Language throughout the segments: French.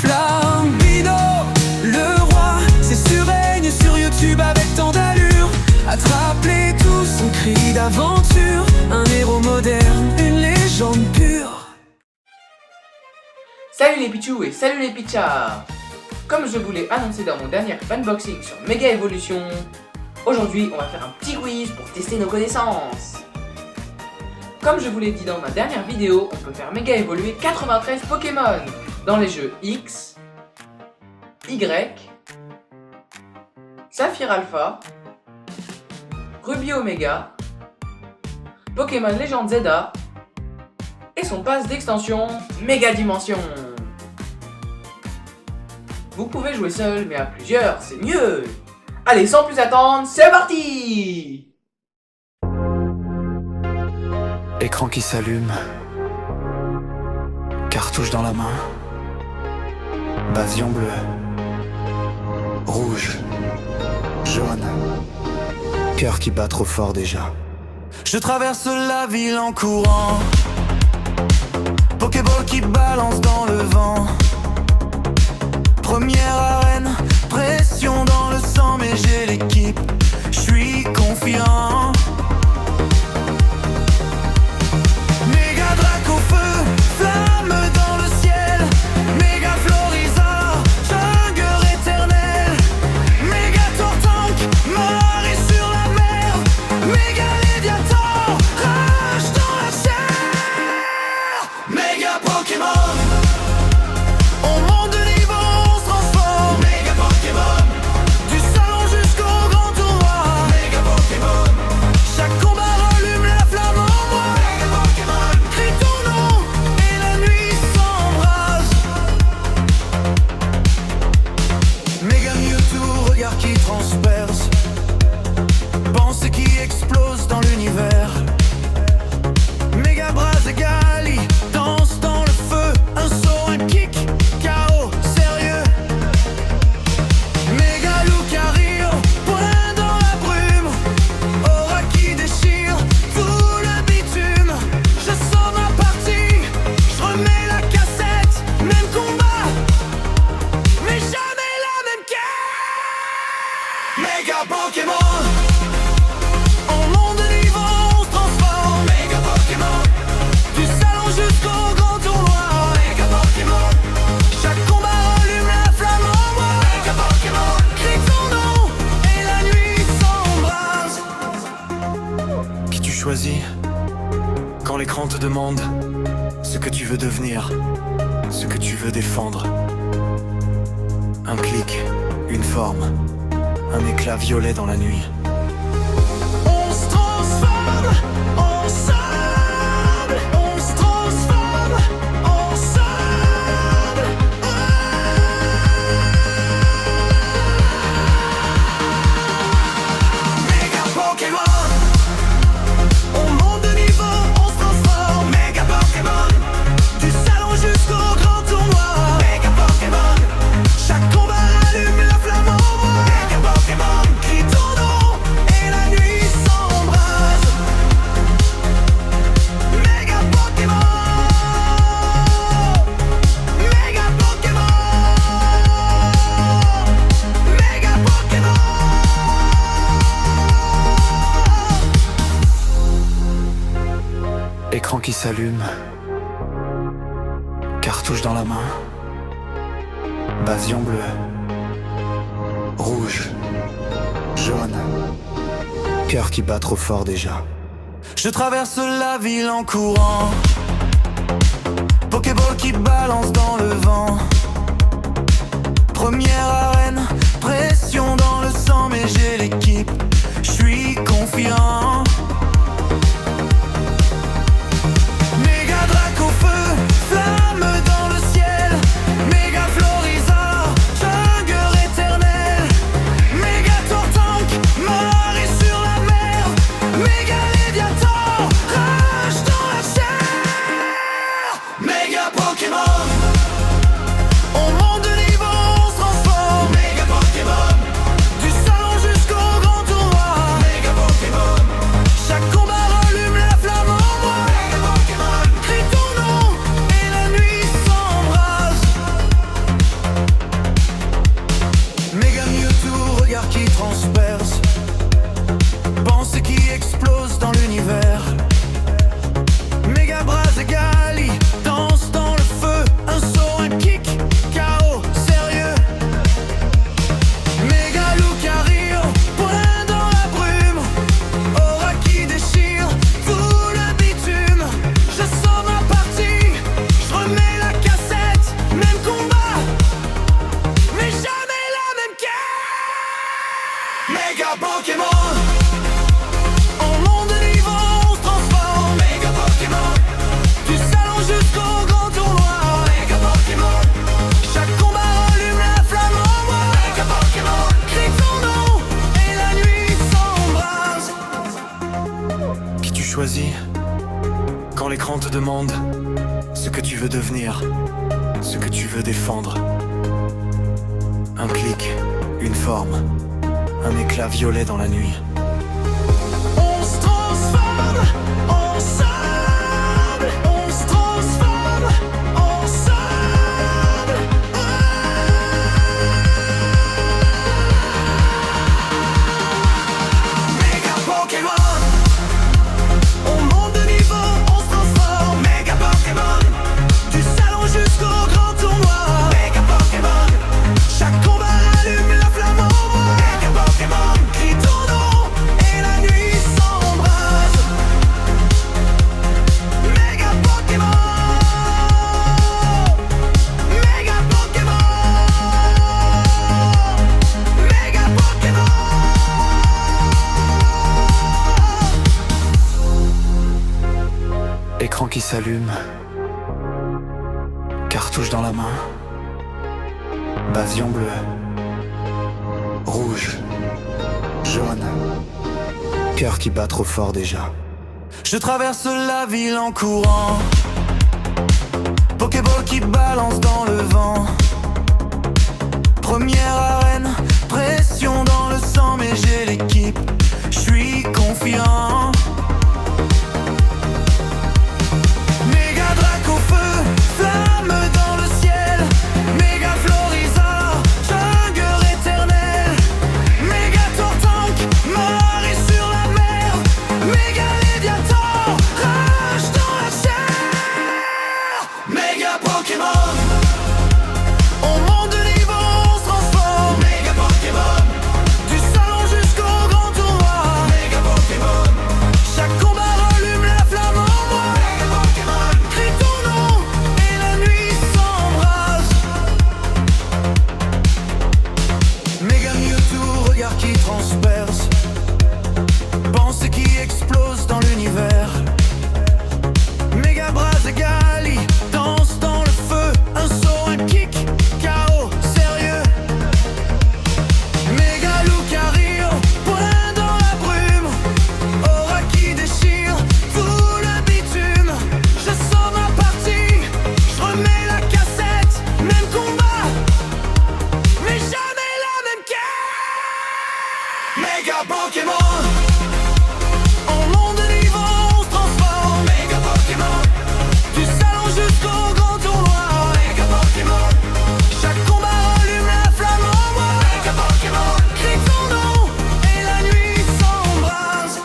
Flambino, le roi, c'est sur règne sur YouTube avec tant d'allure. Attrape-les tous, un cri d'aventure, un héros moderne, une légende pure. Salut les Pichous et salut les Pichards. Comme je vous l'ai annoncé dans mon dernier unboxing sur Mega Evolution, aujourd'hui on va faire un petit quiz pour tester nos connaissances. Comme je vous l'ai dit dans ma dernière vidéo, on peut faire méga évoluer 93 Pokémon dans les jeux X, Y, Saphir Alpha, Ruby Omega, Pokémon Légende Zelda et son pass d'extension Méga Dimension. Vous pouvez jouer seul, mais à plusieurs, c'est mieux. Allez, sans plus attendre, c'est parti! Écran qui s'allume, cartouche dans la main, basion bleu, rouge, jaune, cœur qui bat trop fort déjà. Je traverse la ville en courant, Pokéball qui balance dans le vent. Première arène, pression dans le sang, mais j'ai l'équipe, je suis confiant. Méga Draco feu, flamme dans le ciel, Méga Florizard, jungle éternel, Méga Tortank, marée sur la mer, Méga Léviathan, rage dans la chair. Méga Pokémon, on monte de niveau, on se transforme. Méga Pokémon, du salon jusqu'au grand tournoi. Méga Pokémon, chaque combat rallume la flamme en moi. Méga Pokémon, crie ton nom et la nuit s'embrase. Méga Mewtwo, regard qui transperce, pensée qui explose dans l'univers. Méga Brazegali, danse dans le feu, un saut, un kick, KO, sérieux. Méga Lucario, point dans la brume, aura qui déchire tout le bitume. Je sors ma partie, je remets la cassette, même combat, mais jamais la même quête. Méga Pokémon, on monte de niveau, on se transforme. Méga Pokémon, du salon jusqu'au grand tournoi. Méga Pokémon, chaque combat rallume la flamme en moi. Méga Pokémon, crie ton nom et la nuit s'embrase. Qui tu choisis quand l'écran te demande ce que tu veux devenir, ce que tu veux défendre? Un clic, une forme, un éclat violet dans la nuit. On se transforme ensemble, on se transforme ensemble. Méga Pokémon, on monte de niveau, on se transforme. Méga Pokémon, du salon jusqu'au grand tournoi. Méga Pokémon, chaque combat allume la flamme en moi. Méga Pokémon, crie ton nom et la nuit s'embrase. Méga Pokémon, Méga Pokémon, Méga Pokémon. Écran qui s'allume, cartouche dans la main, basion bleu, rouge, jaune, cœur qui bat trop fort déjà. Je traverse la ville en courant, Pokéball qui balance dans le vent. Première arène, pression dans le sang, mais j'ai l'équipe, je suis confiant. Méga Draco feu, flamme dans le ciel, Méga Florizard, jungle éternel, Méga Tortank, marée sur la mer, Méga Léviathan, rage dans la chair. Méga Pokémon, l'écran te demande ce que tu veux devenir, ce que tu veux défendre. Un clic, une forme, un éclat violet dans la nuit. On se transforme ensemble, on se transforme ensemble. Méga Pokémon, on monte de niveau, on se transforme. Méga Pokémon, du salon jusqu'au grand tournoi. Méga Pokémon, chaque combat allume la flamme en moi. Méga Pokémon, crie ton nom et la nuit s'embrase. Méga Pokémon, Méga Pokémon, Méga Pokémon. Écran qui s'allume, cartouche dans la main, basion bleu, rouge, jaune, cœur qui bat trop fort déjà. Je traverse la ville en courant, Pokéball qui balance dans le vent. Première arène, pression dans le sang, mais j'ai l'équipe, je suis confiant. Méga Drac au feu, flamme dans le ciel. Méga Florizard, jungle éternel. Méga Tortank, marée sur la mer. Méga Léviathan, rage dans la chair. Méga Pokémon, on monte de niveau, on se transforme. Méga Pokémon, du salon jusqu'au grand tournoi. Méga Pokémon, chaque combat rallume la flamme en moi. Méga Pokémon, crie ton nom et la nuit s'embrase. Méga Mewtwo, regard qui transperce, pensée qui explose dans l'univers. Méga Brazegali, danse dans le feu, un saut, un kick, KO, sérieux. Méga Lucario, point dans la brume, aura qui déchire tout le bitume. Je sors ma partie, je remets la cassette, même combat, mais jamais la même quête. Méga Pokémon, on monte de niveau, on se transforme. Méga Pokémon, du salon jusqu'au grand tournoi. Méga Pokémon, chaque combat rallume la flamme en moi. Méga Pokémon, crie ton nom et la nuit s'embrase.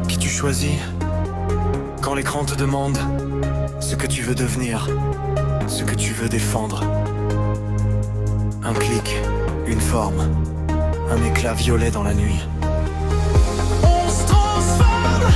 Qui tu choisis quand l'écran te demande ce que tu veux devenir, ce que tu veux défendre. Un clic, une forme, un éclat violet dans la nuit. On se transforme